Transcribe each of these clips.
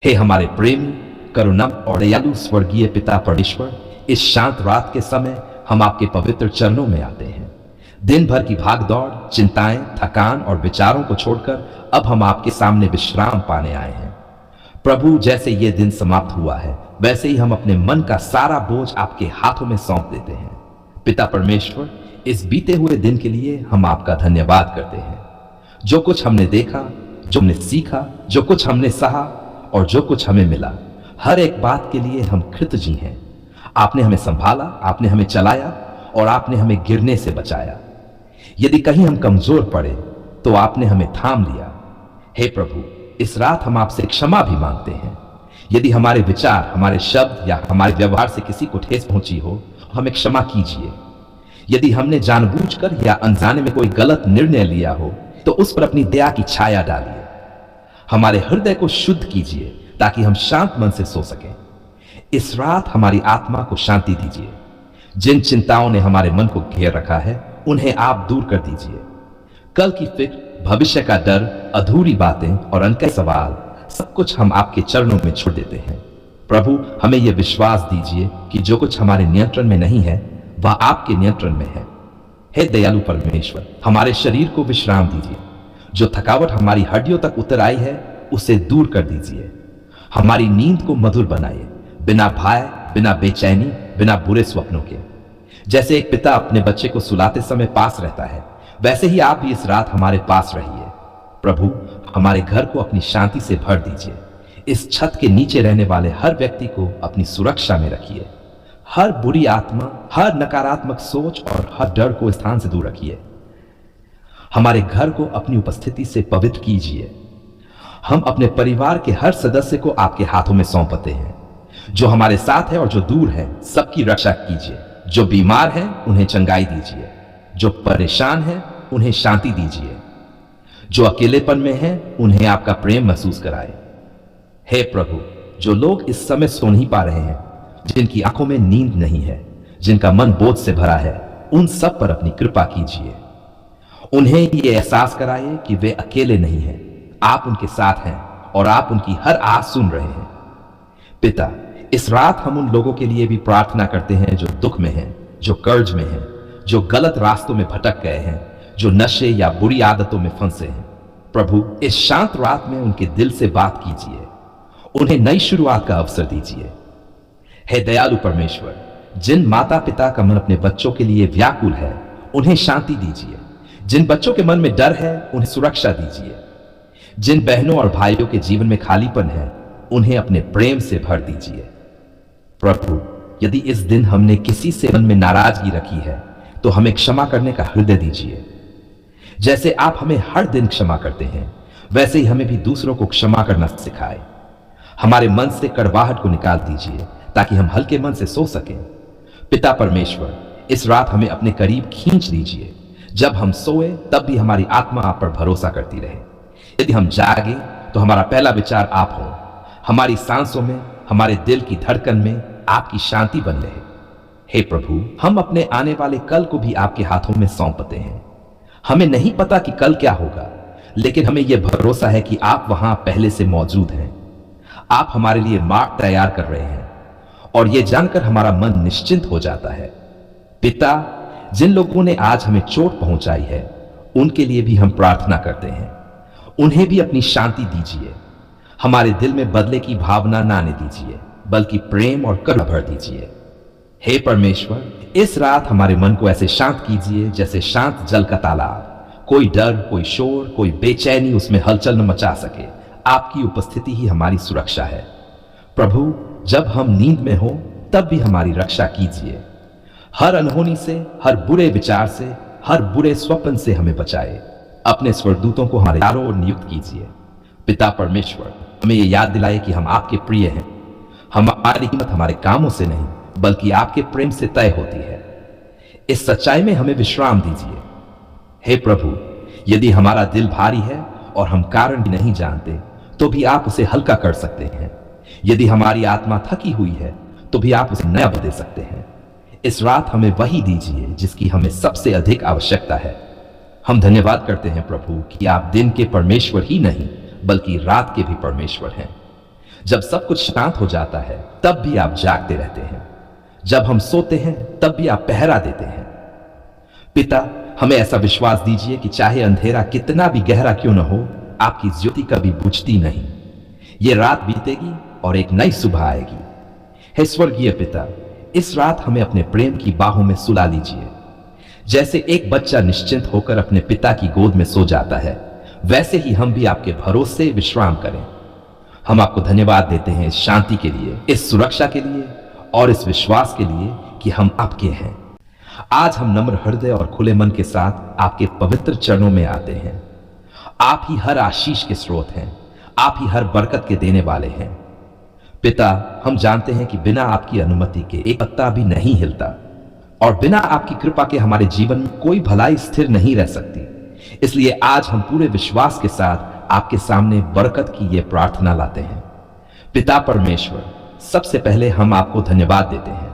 हे हमारे प्रेमी, करुणा और दयालु स्वर्गीय पिता परमेश्वर, इस शांत रात के समय हम आपके पवित्र चरणों में आते हैं। दिन भर की भागदौड़, चिंताएं, थकान और विचारों को छोड़कर अब हम आपके सामने विश्राम पाने आए हैं। प्रभु, जैसे ये दिन समाप्त हुआ है, वैसे ही हम अपने मन का सारा बोझ आपके हाथों में सौंप देते हैं। पिता परमेश्वर, इस बीते हुए दिन के लिए हम आपका धन्यवाद करते हैं। जो कुछ हमने देखा, जो हमने सीखा, जो कुछ हमने सहा और जो कुछ हमें मिला, हर एक बात के लिए हम कृतज्ञ हैं। आपने हमें संभाला, आपने हमें चलाया और आपने हमें गिरने से बचाया। यदि कहीं हम कमजोर पड़े तो आपने हमें थाम लिया। हे प्रभु, इस रात हम आपसे क्षमा भी मांगते हैं। यदि हमारे विचार, हमारे शब्द या हमारे व्यवहार से किसी को ठेस पहुंची हो, हमें क्षमा कीजिए। यदि हमने जानबूझकर या अनजाने में कोई गलत निर्णय लिया हो, तो उस पर अपनी दया की छाया डालिए। हमारे हृदय को शुद्ध कीजिए ताकि हम शांत मन से सो सकें। इस रात हमारी आत्मा को शांति दीजिए। जिन चिंताओं ने हमारे मन को घेर रखा है, उन्हें आप दूर कर दीजिए। कल की फिक्र, भविष्य का डर, अधूरी बातें और अनके सवाल, सब कुछ हम आपके चरणों में छोड़ देते हैं। प्रभु, हमें यह विश्वास दीजिए कि जो कुछ हमारे नियंत्रण में नहीं है, वह आपके नियंत्रण में है। हे दयालु परमेश्वर, हमारे शरीर को विश्राम दीजिए। जो थकावट हमारी हड्डियों तक उतर आई है, उसे दूर कर दीजिए। हमारी नींद को मधुर बनाइए, बिना भय, बिना बेचैनी, बिना बुरे स्वप्नों के। जैसे एक पिता अपने बच्चे को सुलाते समय पास रहता है, वैसे ही आप भी इस रात हमारे पास रहिए। प्रभु, हमारे घर को अपनी शांति से भर दीजिए। इस छत के नीचे रहने वाले हर व्यक्ति को अपनी सुरक्षा में रखिए। हर बुरी आत्मा, हर नकारात्मक सोच और हर डर को स्थान से दूर रखिए। हमारे घर को अपनी उपस्थिति से पवित्र कीजिए। हम अपने परिवार के हर सदस्य को आपके हाथों में सौंपते हैं। जो हमारे साथ है और जो दूर है, सबकी रक्षा कीजिए। जो बीमार हैं, उन्हें चंगाई दीजिए। जो परेशान हैं, उन्हें शांति दीजिए। जो अकेलेपन में हैं, उन्हें आपका प्रेम महसूस कराए। हे प्रभु, जो लोग इस समय सो नहीं पा रहे हैं, जिनकी आंखों में नींद नहीं है, जिनका मन बोझ से भरा है, उन सब पर अपनी कृपा कीजिए। उन्हें ये एहसास कराइए कि वे अकेले नहीं हैं, आप उनके साथ हैं और आप उनकी हर आस सुन रहे हैं। पिता, इस रात हम उन लोगों के लिए भी प्रार्थना करते हैं जो दुख में हैं, जो कर्ज में हैं, जो गलत रास्तों में भटक गए हैं, जो नशे या बुरी आदतों में फंसे हैं। प्रभु, इस शांत रात में उनके दिल से बात कीजिए। उन्हें नई शुरुआत का अवसर दीजिए। हे दयालु परमेश्वर, जिन माता पिता का मन अपने बच्चों के लिए व्याकुल है, उन्हें शांति दीजिए। जिन बच्चों के मन में डर है, उन्हें सुरक्षा दीजिए। जिन बहनों और भाइयों के जीवन में खालीपन है, उन्हें अपने प्रेम से भर दीजिए। प्रभु, यदि इस दिन हमने किसी से मन में नाराजगी रखी है, तो हमें क्षमा करने का हृदय दीजिए। जैसे आप हमें हर दिन क्षमा करते हैं, वैसे ही हमें भी दूसरों को क्षमा करना सिखाए। हमारे मन से कड़वाहट को निकाल दीजिए ताकि हम हल्के मन से सो सकें। पिता परमेश्वर, इस रात हमें अपने करीब खींच लीजिए। जब हम सोए, तब भी हमारी आत्मा आप पर भरोसा करती रहे। यदि हम जागे, तो हमारा पहला विचार आप हो। हमारी सांसों में, हमारे दिल की धड़कन में आपकी शांति बन रहे। हे प्रभु, हम अपने आने वाले कल को भी आपके हाथों में सौंपते हैं। हमें नहीं पता कि कल क्या होगा, लेकिन हमें यह भरोसा है कि आप वहां पहले से मौजूद हैं। आप हमारे लिए मार्ग तैयार कर रहे हैं और यह जानकर हमारा मन निश्चिंत हो जाता है। पिता, जिन लोगों ने आज हमें चोट पहुंचाई है, उनके लिए भी हम प्रार्थना करते हैं। उन्हें भी अपनी शांति दीजिए। हमारे दिल में बदले की भावना ना आने दीजिए, बल्कि प्रेम और करुणा भर दीजिए। हे परमेश्वर, इस रात हमारे मन को ऐसे शांत कीजिए जैसे शांत जल का तालाब। कोई डर, कोई शोर, कोई बेचैनी उसमें हलचल न मचा सके। आपकी उपस्थिति ही हमारी सुरक्षा है। प्रभु, जब हम नींद में हो, तब भी हमारी रक्षा कीजिए। हर अनहोनी से, हर बुरे विचार से, हर बुरे स्वप्न से हमें बचाए। अपने स्वर्गदूतों को हमारे चारों ओर नियुक्त कीजिए। पिता परमेश्वर, हमें यह याद दिलाए कि हम आपके प्रिय हैं। हमारी कीमत हमारे कामों से नहीं, बल्कि आपके प्रेम से तय होती है। इस सच्चाई में हमें विश्राम दीजिए। हे प्रभु, यदि हमारा दिल भारी है और हम कारण भी नहीं जानते, तो भी आप उसे हल्का कर सकते हैं। यदि हमारी आत्मा थकी हुई है, तो भी आप उसे नया बदल सकते हैं। इस रात हमें वही दीजिए जिसकी हमें सबसे अधिक आवश्यकता है। हम धन्यवाद करते हैं प्रभु कि आप दिन के परमेश्वर ही नहीं, बल्कि रात के भी परमेश्वर हैं। जब सब कुछ शांत हो जाता है तब भी आप जागते रहते हैं। जब हम सोते हैं तब भी आप पहरा देते हैं। पिता, हमें ऐसा विश्वास दीजिए कि चाहे अंधेरा कितना भी गहरा क्यों न हो, आपकी ज्योति कभी बुझती नहीं। ये रात बीतेगी और एक नई सुबह आएगी। हे स्वर्गीय पिता, इस रात हमें अपने प्रेम की बाहों में सुला लीजिए। जैसे एक बच्चा निश्चिंत होकर अपने पिता की गोद में सो जाता है, वैसे ही हम भी आपके भरोसे विश्राम करें। हम आपको धन्यवाद देते हैं इस शांति के लिए, इस सुरक्षा के लिए और इस विश्वास के लिए कि हम आपके हैं। आज हम नम्र हृदय और खुले मन के साथ आपके पवित्र चरणों में आते हैं। आप ही हर आशीष के स्रोत हैं, आप ही हर बरकत के देने वाले हैं। पिता, हम जानते हैं कि बिना आपकी अनुमति के एक पत्ता भी नहीं हिलता और बिना आपकी कृपा के हमारे जीवन में कोई भलाई स्थिर नहीं रह सकती। इसलिए आज हम पूरे विश्वास के साथ आपके सामने बरकत की ये प्रार्थना लाते हैं। पिता परमेश्वर, सबसे पहले हम आपको धन्यवाद देते हैं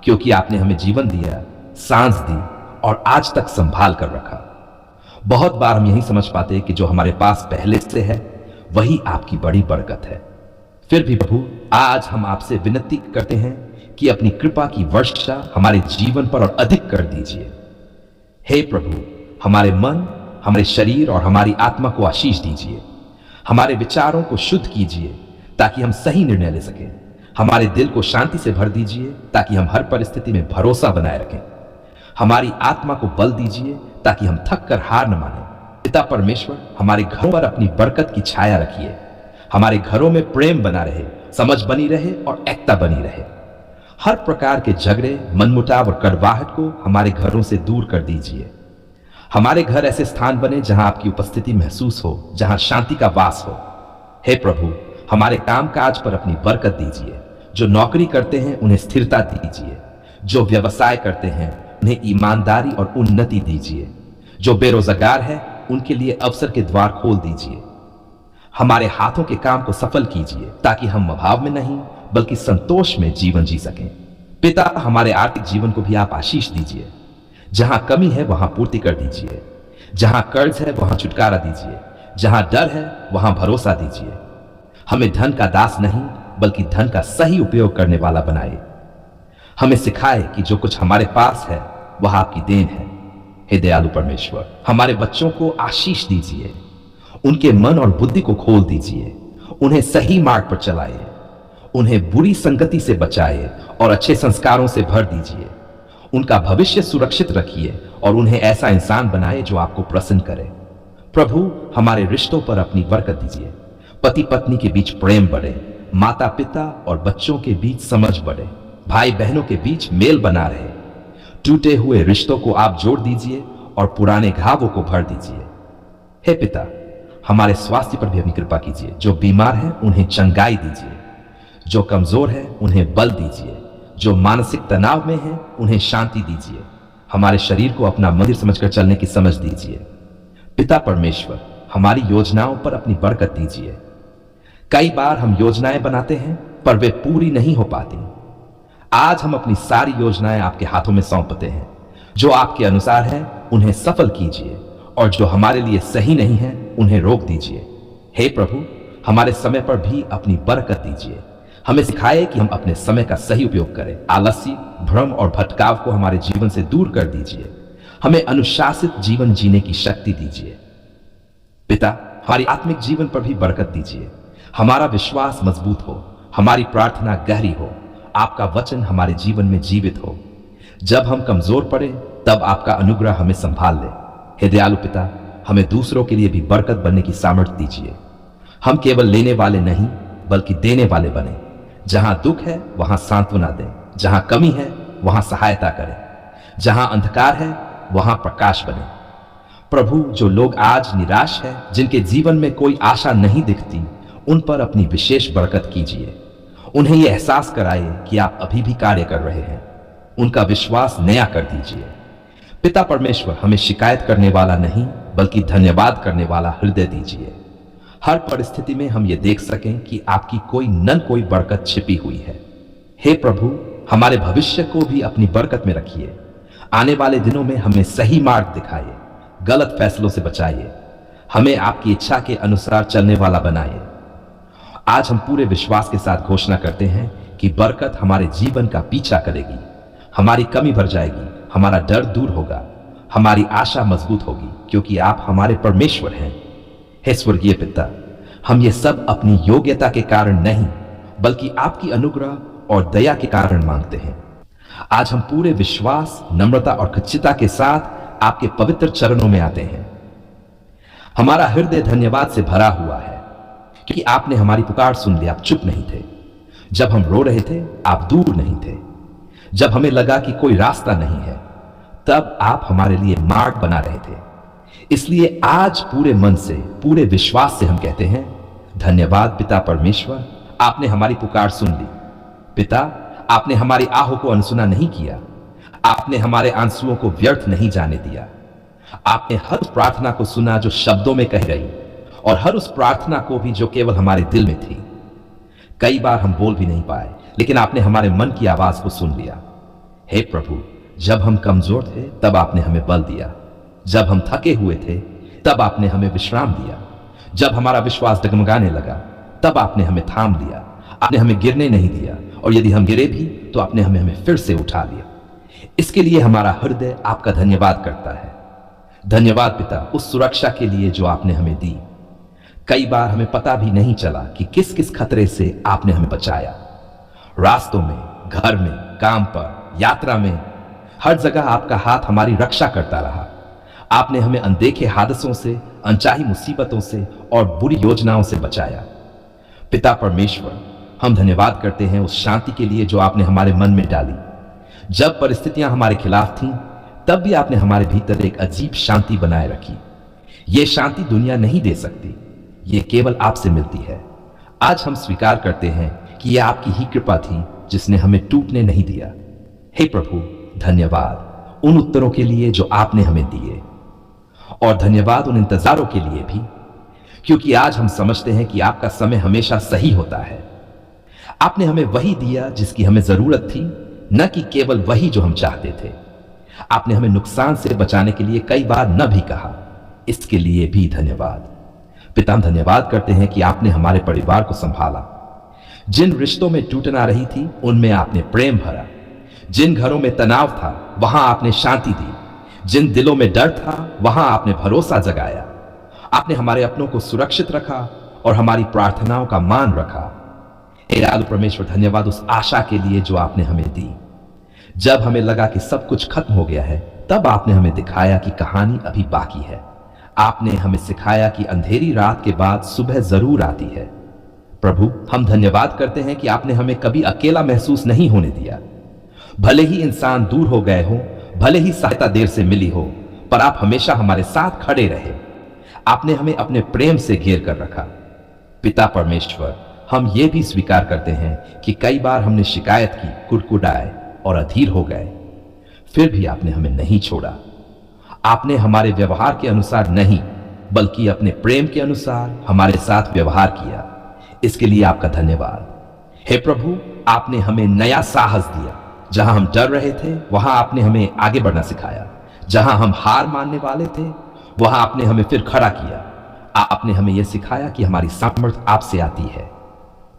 क्योंकि आपने हमें जीवन दिया, सांस दी और आज तक संभाल कर रखा। बहुत बार हम यही समझ पाते हैं कि जो हमारे पास पहले से है वही आपकी बड़ी बरकत है। फिर भी प्रभु, आज हम आपसे विनती करते हैं कि अपनी कृपा की वर्षा हमारे जीवन पर और अधिक कर दीजिए। हे प्रभु, हमारे मन, हमारे शरीर और हमारी आत्मा को आशीष दीजिए। हमारे विचारों को शुद्ध कीजिए ताकि हम सही निर्णय ले सकें। हमारे दिल को शांति से भर दीजिए ताकि हम हर परिस्थिति में भरोसा बनाए रखें। हमारी आत्मा को बल दीजिए ताकि हम थक कर हार न माने। पिता परमेश्वर, हमारे घरों पर अपनी बरकत की छाया रखिए। हमारे घरों में प्रेम बना रहे, समझ बनी रहे और एकता बनी रहे। हर प्रकार के झगड़े, मनमुटाव और कड़वाहट को हमारे घरों से दूर कर दीजिए। हमारे घर ऐसे स्थान बने जहां आपकी उपस्थिति महसूस हो, जहां शांति का वास हो। हे प्रभु, हमारे कामकाज पर अपनी बरकत दीजिए। जो नौकरी करते हैं उन्हें स्थिरता दीजिए। जो व्यवसाय करते हैं उन्हें ईमानदारी और उन्नति दीजिए। जो बेरोजगार है उनके लिए अवसर के द्वार खोल दीजिए। हमारे हाथों के काम को सफल कीजिए ताकि हम अभाव में नहीं बल्कि संतोष में जीवन जी सकें। पिता, हमारे आर्थिक जीवन को भी आप आशीष दीजिए। जहां कमी है वहां पूर्ति कर दीजिए। जहां कर्ज है वहां छुटकारा दीजिए। जहां डर है वहां भरोसा दीजिए। हमें धन का दास नहीं बल्कि धन का सही उपयोग करने वाला बनाए। हमें सिखाए कि जो कुछ हमारे पास है वह आपकी देन है। हे दयालु परमेश्वर, हमारे बच्चों को आशीष दीजिए। उनके मन और बुद्धि को खोल दीजिए। उन्हें सही मार्ग पर चलाए। उन्हें बुरी संगति से बचाए और अच्छे संस्कारों से भर दीजिए। उनका भविष्य सुरक्षित रखिए और उन्हें ऐसा इंसान बनाए जो आपको प्रसन्न करे। प्रभु, हमारे रिश्तों पर अपनी बरकत दीजिए। पति पत्नी के बीच प्रेम बढ़े, माता पिता और बच्चों के बीच समझ बढ़े, भाई बहनों के बीच मेल बना रहे। टूटे हुए रिश्तों को आप जोड़ दीजिए और पुराने घावों को भर दीजिए। हे पिता, हमारे स्वास्थ्य पर भी अपनी कृपा कीजिए। जो बीमार हैं उन्हें चंगाई दीजिए। जो कमजोर है उन्हें बल दीजिए। जो मानसिक तनाव में है उन्हें शांति दीजिए। हमारे शरीर को अपना मंदिर समझकर चलने की समझ दीजिए। पिता परमेश्वर, हमारी योजनाओं पर अपनी बरकत दीजिए। कई बार हम योजनाएं बनाते हैं पर वे पूरी नहीं हो पाती। आज हम अपनी सारी योजनाएं आपके हाथों में सौंपते हैं। जो आपके अनुसार है उन्हें सफल कीजिए और जो हमारे लिए सही नहीं है उन्हें रोक दीजिए। हे प्रभु, हमारे समय पर भी अपनी बरकत दीजिए। हमें सिखाए कि हम अपने समय का सही उपयोग करें। आलस्य, भ्रम और भटकाव को हमारे जीवन से दूर कर दीजिए। हमें अनुशासित जीवन जीने की शक्ति दीजिए। पिता, हमारी आत्मिक जीवन पर भी बरकत दीजिए। हमारा विश्वास मजबूत हो, हमारी प्रार्थना गहरी हो, आपका वचन हमारे जीवन में जीवित हो। जब हम कमजोर पड़े तब आपका अनुग्रह हमें संभाल ले। हे दयालु पिता, हमें दूसरों के लिए भी बरकत बनने की सामर्थ्य दीजिए। हम केवल लेने वाले नहीं बल्कि देने वाले बने। जहां दुख है वहां सांत्वना दें। जहां कमी है वहां सहायता करें। जहां अंधकार है वहां प्रकाश बने। प्रभु, जो लोग आज निराश हैं, जिनके जीवन में कोई आशा नहीं दिखती, उन पर अपनी विशेष बरकत कीजिए। उन्हें यह एहसास कराइए कि आप अभी भी कार्य कर रहे हैं। उनका विश्वास नया कर दीजिए। पिता परमेश्वर, हमें शिकायत करने वाला नहीं बल्कि धन्यवाद करने वाला हृदय दीजिए। हर परिस्थिति में हम ये देख सकें कि आपकी कोई न कोई बरकत छिपी हुई है। हे प्रभु, हमारे भविष्य को भी अपनी बरकत में रखिए। आने वाले दिनों में हमें सही मार्ग दिखाइए। गलत फैसलों से बचाइए। हमें आपकी इच्छा के अनुसार चलने वाला बनाइए। आज हम पूरे विश्वास के साथ घोषणा करते हैं कि बरकत हमारे जीवन का पीछा करेगी, हमारी कमी भर जाएगी, हमारा डर दूर होगा, हमारी आशा मजबूत होगी, क्योंकि आप हमारे परमेश्वर हैं। हे स्वर्गीय पिता, हम ये सब अपनी योग्यता के कारण नहीं बल्कि आपकी अनुग्रह और दया के कारण मांगते हैं। आज हम पूरे विश्वास, नम्रता और खचितता के साथ आपके पवित्र चरणों में आते हैं। हमारा हृदय धन्यवाद से भरा हुआ है क्योंकि आपने हमारी पुकार सुन ली। आप चुप नहीं थे। जब हम रो रहे थे आप दूर नहीं थे। जब हमें लगा कि कोई रास्ता नहीं है तब आप हमारे लिए मार्ग बना रहे थे। इसलिए आज पूरे मन से, पूरे विश्वास से हम कहते हैं, धन्यवाद पिता परमेश्वर, आपने हमारी पुकार सुन ली। पिता, आपने हमारी आहों को अनसुना नहीं किया। आपने हमारे आंसुओं को व्यर्थ नहीं जाने दिया। आपने हर उस प्रार्थना को सुना जो शब्दों में कह गई, और हर उस प्रार्थना को भी जो केवल हमारे दिल में थी। कई बार हम बोल भी नहीं पाए, लेकिन आपने हमारे मन की आवाज को सुन लिया। हे प्रभु, जब हम कमजोर थे तब आपने हमें बल दिया। जब हम थके हुए थे तब आपने हमें विश्राम दिया। जब हमारा विश्वास डगमगाने लगा तब आपने हमें थाम लिया। आपने हमें गिरने नहीं दिया, और यदि हम गिरे भी तो आपने हमें फिर से उठा लिया। इसके लिए हमारा हृदय आपका धन्यवाद करता है। धन्यवाद पिता उस सुरक्षा के लिए जो आपने हमें दी। कई बार हमें पता भी नहीं चला कि किस किस खतरे से आपने हमें बचाया। रास्तों में, घर में, काम पर, यात्रा में, हर जगह आपका हाथ हमारी रक्षा करता रहा। आपने हमें अनदेखे हादसों से, अनचाही मुसीबतों से और बुरी योजनाओं से बचाया। पिता परमेश्वर, हम धन्यवाद करते हैं उस शांति के लिए जो आपने हमारे मन में डाली। जब परिस्थितियां हमारे खिलाफ थीं तब भी आपने हमारे भीतर एक अजीब शांति बनाए रखी। यह शांति दुनिया नहीं दे सकती, ये केवल आपसे मिलती है। आज हम स्वीकार करते हैं कि यह आपकी ही कृपा थी जिसने हमें टूटने नहीं दिया। हे प्रभु, धन्यवाद उन उत्तरों के लिए जो आपने हमें दिए, और धन्यवाद उन इंतजारों के लिए भी, क्योंकि आज हम समझते हैं कि आपका समय हमेशा सही होता है। आपने हमें वही दिया जिसकी हमें जरूरत थी, न कि केवल वही जो हम चाहते थे। आपने हमें नुकसान से बचाने के लिए कई बार न भी कहा, इसके लिए भी धन्यवाद। पिता, हम धन्यवाद करते हैं कि आपने हमारे परिवार को संभाला। जिन रिश्तों में टूटन आ रही थी उनमें आपने प्रेम भरा। जिन घरों में तनाव था वहां आपने शांति दी। जिन दिलों में डर था वहां आपने भरोसा जगाया। आपने हमारे अपनों को सुरक्षित रखा और हमारी प्रार्थनाओं का मान रखा। हे दयालु परमेश्वर, धन्यवाद उस आशा के लिए जो आपने हमें दी। जब हमें लगा कि सब कुछ खत्म हो गया है तब आपने हमें दिखाया कि कहानी अभी बाकी है। आपने हमें सिखाया कि अंधेरी रात के बाद सुबह जरूर आती है। प्रभु, हम धन्यवाद करते हैं कि आपने हमें कभी अकेला महसूस नहीं होने दिया। भले ही इंसान दूर हो गए हो, भले ही सहायता देर से मिली हो, पर आप हमेशा हमारे साथ खड़े रहे। आपने हमें अपने प्रेम से घेर कर रखा। पिता परमेश्वर, हम ये भी स्वीकार करते हैं कि कई बार हमने शिकायत की, कुड़कुड़ाए और अधीर हो गए, फिर भी आपने हमें नहीं छोड़ा। आपने हमारे व्यवहार के अनुसार नहीं बल्कि अपने प्रेम के अनुसार हमारे साथ व्यवहार किया। इसके लिए आपका धन्यवाद। हे प्रभु, आपने हमें नया साहस दिया। जहां हम डर रहे थे वहां आपने हमें आगे बढ़ना सिखाया। जहां हम हार मानने वाले थे वहां आपने हमें फिर खड़ा किया। आपने हमें यह सिखाया कि हमारी सामर्थ्य आपसे आती है।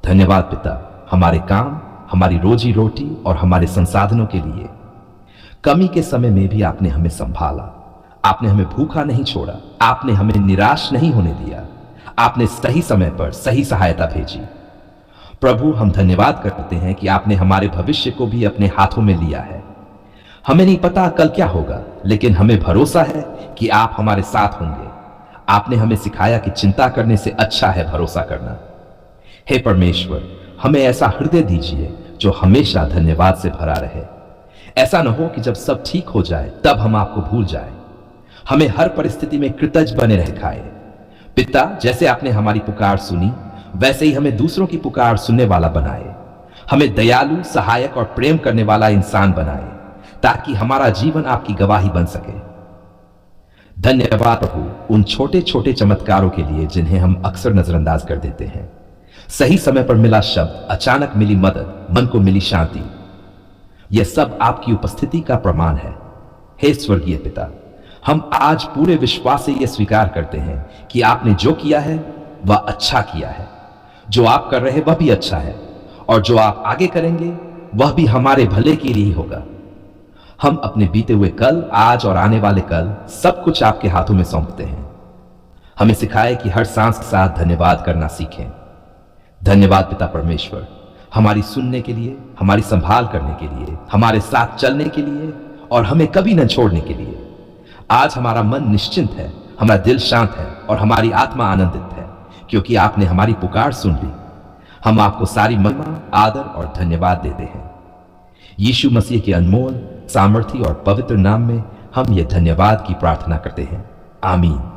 धन्यवाद पिता, हमारे काम, हमारी रोजी रोटी और हमारे संसाधनों के लिए। कमी के समय में भी आपने हमें संभाला। आपने हमें भूखा नहीं छोड़ा। आपने हमें निराश नहीं होने दिया। आपने सही समय पर सही सहायता भेजी। प्रभु, हम धन्यवाद करते हैं कि आपने हमारे भविष्य को भी अपने हाथों में लिया है। हमें नहीं पता कल क्या होगा, लेकिन हमें भरोसा है कि आप हमारे साथ होंगे। आपने हमें सिखाया कि चिंता करने से अच्छा है भरोसा करना। हे परमेश्वर, हमें ऐसा हृदय दीजिए जो हमेशा धन्यवाद से भरा रहे। ऐसा न हो कि जब सब ठीक हो जाए तब हम आपको भूल जाए। हमें हर परिस्थिति में कृतज्ञ बने रह खाए। पिता, जैसे आपने हमारी पुकार सुनी वैसे ही हमें दूसरों की पुकार सुनने वाला बनाए। हमें दयालु, सहायक और प्रेम करने वाला इंसान बनाए ताकि हमारा जीवन आपकी गवाही बन सके। धन्यवाद प्रभु उन छोटे छोटे चमत्कारों के लिए जिन्हें हम अक्सर नजरअंदाज कर देते हैं। सही समय पर मिला शब्द, अचानक मिली मदद, मन को मिली शांति, यह सब आपकी उपस्थिति का प्रमाण है। हे स्वर्गीय पिता, हम आज पूरे विश्वास से यह स्वीकार करते हैं कि आपने जो किया है वह अच्छा किया है। जो आप कर रहे वह भी अच्छा है, और जो आप आगे करेंगे वह भी हमारे भले के लिए ही होगा। हम अपने बीते हुए कल, आज और आने वाले कल सब कुछ आपके हाथों में सौंपते हैं। हमें सिखाए कि हर सांस के साथ धन्यवाद करना सीखें। धन्यवाद पिता परमेश्वर, हमारी सुनने के लिए, हमारी संभाल करने के लिए, हमारे साथ चलने के लिए और हमें कभी न छोड़ने के लिए। आज हमारा मन निश्चिंत है, हमारा दिल शांत है और हमारी आत्मा आनंदित है, क्योंकि आपने हमारी पुकार सुन ली। हम आपको सारी महिमा, आदर और धन्यवाद देते हैं। यीशु मसीह के अनमोल, सामर्थी और पवित्र नाम में हम ये धन्यवाद की प्रार्थना करते हैं। आमीन।